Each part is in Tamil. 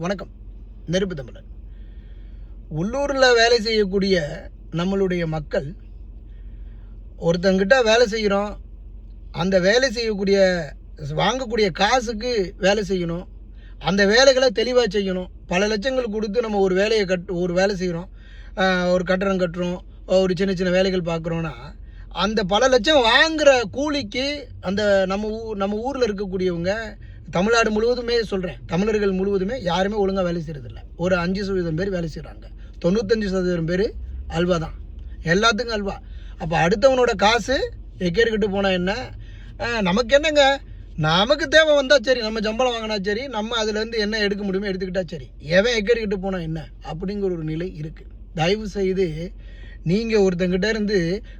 வணக்கம். நெருப்பு தமிழன். உள்ளூரில் வேலை செய்யக்கூடிய நம்மளுடைய மக்கள் ஒருத்தங்கிட்ட வேலை செய்கிறோம். அந்த வேலை செய்யக்கூடிய வாங்கக்கூடிய காசுக்கு வேலை செய்யணும். அந்த வேலைகளை தெளிவாக செய்யணும். பல லட்சங்கள் கொடுத்து நம்ம ஒரு வேலையை ஒரு வேலை செய்கிறோம். ஒரு கட்டடம் கட்டுறோம், ஒரு சின்ன சின்ன வேலைகள் பார்க்குறோன்னா அந்த பல லட்சம் வாங்குகிற கூலிக்கு அந்த நம்ம ஊரில் இருக்கக்கூடியவங்க, தமிழ்நாடு முழுவதுமே சொல்கிறேன், தமிழர்கள் முழுவதுமே யாருமே ஒழுங்காக வேலை செய்கிறதில்ல. ஒரு 5% பேர் வேலை செய்கிறாங்க. 95% பேர் அல்வா தான், எல்லாத்துக்கும் அல்வா. அப்போ அடுத்தவனோட காசு எக்கேறிக்கிட்டு போனால் என்ன? நமக்கு என்னங்க, நமக்கு தேவை வந்தால் சரி, நம்ம சம்பளம் வாங்கினா சரி, நம்ம அதுலேருந்து என்ன எடுக்க முடியுமோ எடுத்துக்கிட்டா சரி, எவன் எக்கேறிக்கிட்டு போனால் என்ன அப்படிங்கிற ஒரு நிலை இருக்குது. தயவு செய்து நீங்கள் ஒருத்தங்கிட்ட இருந்து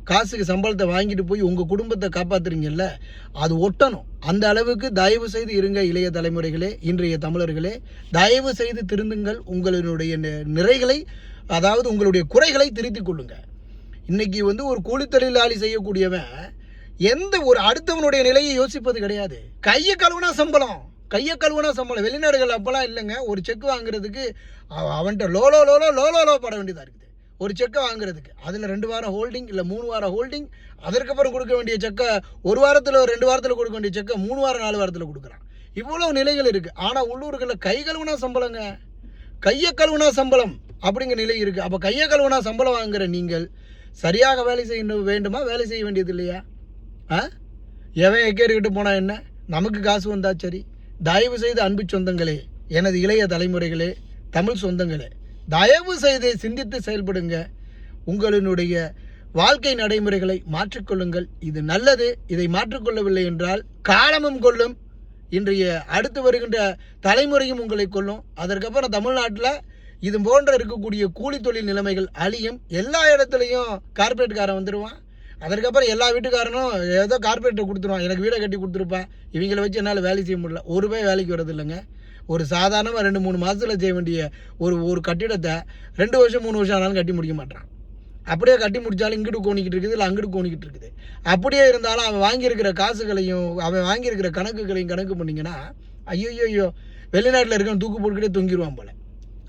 காசுக்கு சம்பளத்தை வாங்கிட்டு போய் உங்கள் குடும்பத்தை காப்பாற்றுறீங்கல்ல, அது ஒட்டணும். அந்த அளவுக்கு தயவு செய்து இருங்க இளைய தலைமுறைகளே, இன்றைய தமிழர்களே. தயவு செய்து திருந்துங்கள். உங்களுடைய நிறைகளை, அதாவது உங்களுடைய குறைகளை திருத்திக் கொள்ளுங்க. இன்றைக்கி ஒரு கூலி தொழிலாளி செய்யக்கூடியவன் ஒரு அடுத்தவனுடைய நிலையை யோசிப்பது கிடையாது. கையை கழுவுனா சம்பளம். வெளிநாடுகள் அப்போல்லாம் இல்லைங்க. ஒரு செக் வாங்குறதுக்கு அவன்கிட்ட லோ பட வேண்டியதாக இருக்குது. ஒரு செக்கை வாங்குறதுக்கு அதில் 2 வாரம் ஹோல்டிங், இல்லை 3 வாரம் ஹோல்டிங். அதற்கப்புறம் கொடுக்க வேண்டிய செக்கை 1 வாரத்தில் 2 வாரத்தில் கொடுக்க வேண்டிய செக்கை 3 வாரம் 4 வாரத்தில் கொடுக்குறான். இவ்வளோ நிலைகள் இருக்குது. ஆனால் உள்ளூர்களில் கை கழுவுனா சம்பளங்க, கையை கழுவுனா சம்பளம் அப்படிங்கிற நிலை இருக்குது. அப்போ கையை கழுவுனா சம்பளம் வாங்குகிற நீங்கள் சரியாக வேலை செய்ய வேண்டுமா? வேலை செய்ய வேண்டியது இல்லையா? எவன் எக்கேறிக்கிட்டு போனால் என்ன? நமக்கு காசு வந்தா சரி. தயவு செய்து அன்பு சொந்தங்களே, எனது இளைய தலைமுறைகளே, தமிழ் சொந்தங்களே, தயவு செய்து சிந்தித்து செயல்படுங்க. உங்களினுடைய வாழ்க்கை நடைமுறைகளை மாற்றிக்கொள்ளுங்கள். இது நல்லது. இதை மாற்றிக்கொள்ளவில்லை என்றால் காலமும் கொள்ளும், இன்றைய அடுத்து வருகின்ற தலைமுறையும் உங்களை கொள்ளும். அதற்கப்புறம் தமிழ்நாட்டில் இது போன்ற இருக்கக்கூடிய கூலி தொழில் நிலைமைகள் அழியும். எல்லா இடத்துலையும் கார்பரேட்காரன் வந்துடுவான். அதற்கப்புறம் எல்லா வீட்டுக்காரனும் ஏதோ கார்பரேட்டை கொடுத்துருவான், எனக்கு வீடை கட்டி கொடுத்துருப்பான், இவங்களை வச்சு என்னால் வேலை செய்ய முடியல. ஒரு ரூபாய் வேலைக்கு வரது இல்லைங்க. ஒரு சாதாரணமாக 2-3 மாதத்தில் செய்ய வேண்டிய ஒரு கட்டிடத்தை 2 வருஷம் 3 வருஷம் ஆனாலும் கட்டி முடிக்க மாட்டான். அப்படியே கட்டி முடித்தாலும் இங்கிட்டு கோணிக்கிட்டு இருக்குது, இல்லை அங்கிட்டு கோணிக்கிட்டு இருக்குது. அப்படியே இருந்தாலும் அவன் வாங்கியிருக்கிற காசுகளையும் அவன் வாங்கியிருக்கிற கணக்குகளையும் கணக்கு பண்ணிங்கன்னா ஐயோ வெளிநாட்டில் இருக்க தூக்கு போட்டுக்கிட்டே தொங்கிடுவான் போல.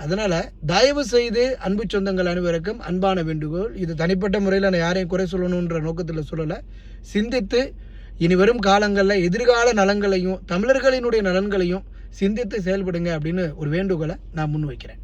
அதனால் தயவு செய்து அன்பு சொந்தங்கள் அனைவருக்கும் அன்பான வேண்டுகோள். இது தனிப்பட்ட முறையில் நான் யாரையும் குறை சொல்லணுன்ற நோக்கத்தில் சொல்லலை. சிந்தித்து இனி வரும் காலங்களில் எதிர்கால நலன்களையும் தமிழர்களினுடைய நலன்களையும் சிந்தித்து செயல்படுங்க அப்படின்னு ஒரு வேண்டுகோளை நான் முன்வைக்கிறேன்.